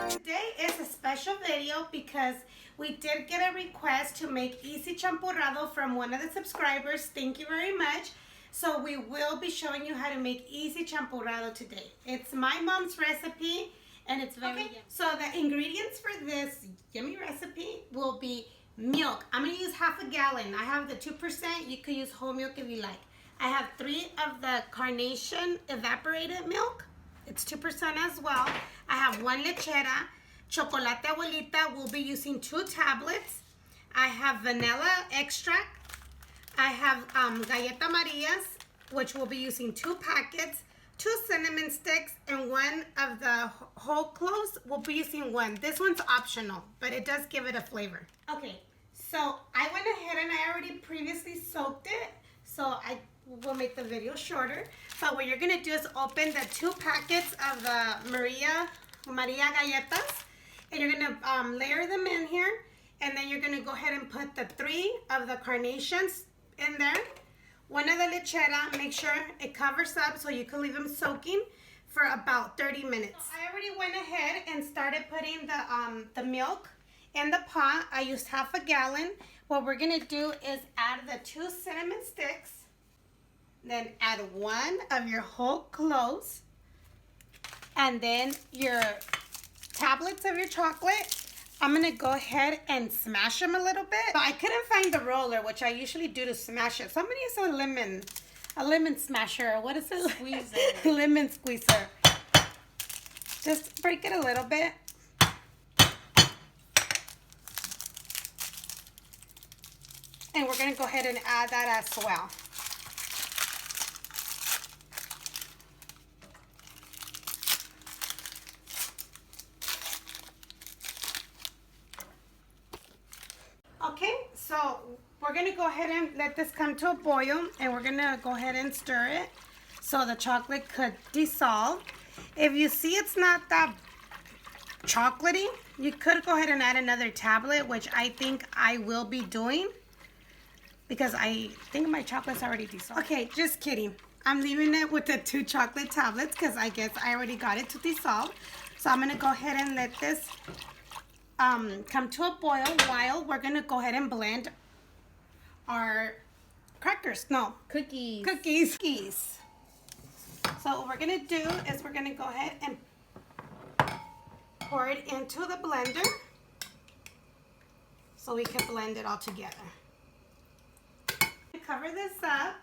Today is a special video because we did get a request to make easy champurrado from one of the subscribers. Thank you very much. So we will be showing you how to make easy champurrado today. It's my mom's recipe and it's very yummy. So the ingredients for this yummy recipe will be milk. I'm going to use half a gallon. I have the 2%. You could use whole milk if you like. I have 3 of the Carnation evaporated milk. It's 2% as well. I have 1 Lechera. Chocolate Abuelita, we'll be using 2 tablets. I have vanilla extract. I have Galleta Marias, which we'll be using 2 packets, 2 cinnamon sticks, and 1 of the Whole Cloves. We'll be using 1. This one's optional, but it does give it a flavor. Okay, so I went ahead and I already previously soaked it, so I will make the video shorter. But what you're gonna do is open the 2 packets of the Maria Galletas, and you're gonna layer them in here, and then you're gonna go ahead and put the 3 of the Carnations in there. 1 of the Lechera, make sure it covers up so you can leave them soaking for about 30 minutes. So I already went ahead and started putting the milk in the pot. I used half a gallon. What we're gonna do is add the 2 cinnamon sticks, then add 1 of your Whole Cloves, and then your tablets of your chocolate. I'm gonna go ahead and smash them a little bit. So I couldn't find the roller, which I usually do to smash it. Somebody has a lemon smasher. What is it? Squeezer. Lemon squeezer. Just break it a little bit. And we're gonna go ahead and add that as well. Okay, so we're gonna go ahead and let this come to a boil, and we're gonna go ahead and stir it so the chocolate could dissolve. If you see it's not that chocolatey, you could go ahead and add another tablet, which I think I will be doing because I think my chocolate's already dissolved. Okay, just kidding. I'm leaving it with the 2 chocolate tablets because I guess I already got it to dissolve. So I'm gonna go ahead and let this come to a boil while we're gonna go ahead and blend our cookies. So what we're gonna do is we're gonna go ahead and pour it into the blender so we can blend it all together. Cover this up,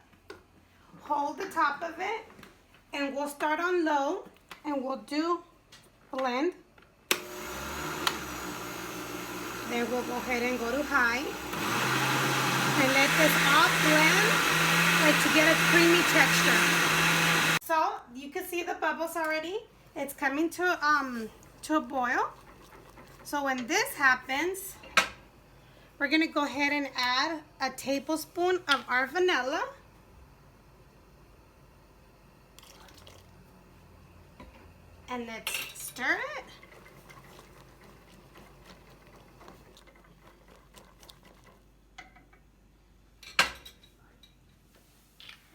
hold the top of it, and we'll start on low and we'll do blend. Then we'll go ahead and go to high and let this all blend like to get a creamy texture. So you can see the bubbles already. It's coming to a boil. So when this happens, we're gonna go ahead and add a tablespoon of our vanilla. And let's stir it.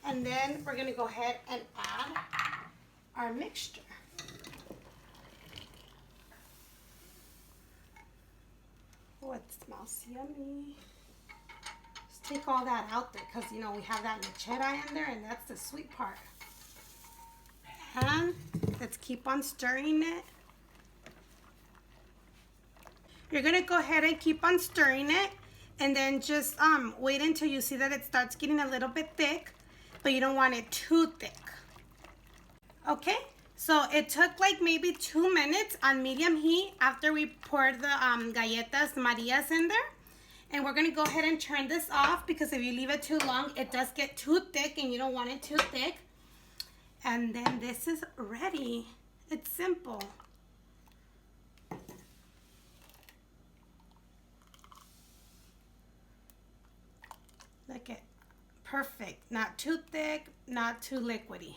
And then we're gonna go ahead and add our mixture. Oh, it smells yummy. Just take all that out there because, you know, we have that lechera in there and that's the sweet part. And let's keep on stirring it. You're gonna go ahead and keep on stirring it and then just wait until you see that it starts getting a little bit thick, but you don't want it too thick. Okay, so it took like maybe 2 minutes on medium heat after we poured the Galletas Marias in there. And we're gonna go ahead and turn this off because if you leave it too long, it does get too thick and you don't want it too thick. And then this is ready. It's simple. Look at, perfect. Not too thick, not too liquidy.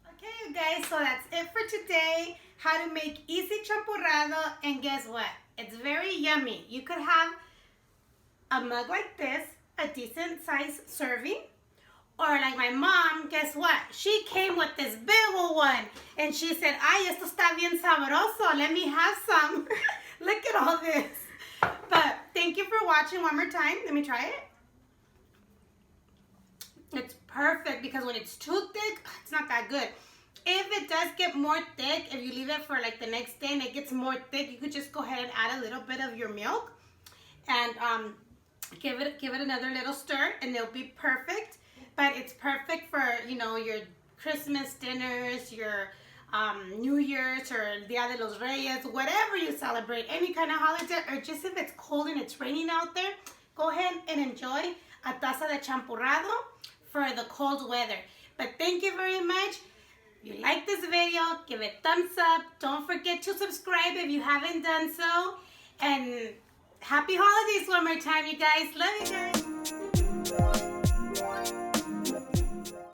Okay, you guys, so that's it for today. How to make easy champurrado, and guess what? It's very yummy. You could have a mug like this, a decent size serving, Or like my mom, guess what? She came with this big old one. And she said, ay, esto está bien sabroso. Let me have some. Look at all this. But thank you for watching one more time. Let me try it. It's perfect because when it's too thick, it's not that good. If it does get more thick, if you leave it for like the next day and it gets more thick, you could just go ahead and add a little bit of your milk and give it another little stir, and it'll be perfect. But it's perfect for, you know, your Christmas dinners, your New Year's, or Dia de los Reyes, whatever you celebrate, any kind of holiday, or just if it's cold and it's raining out there, go ahead and enjoy a taza de champurrado for the cold weather. But thank you very much. If you like this video, give it thumbs up. Don't forget to subscribe if you haven't done so. And happy holidays one more time, you guys. Love you guys.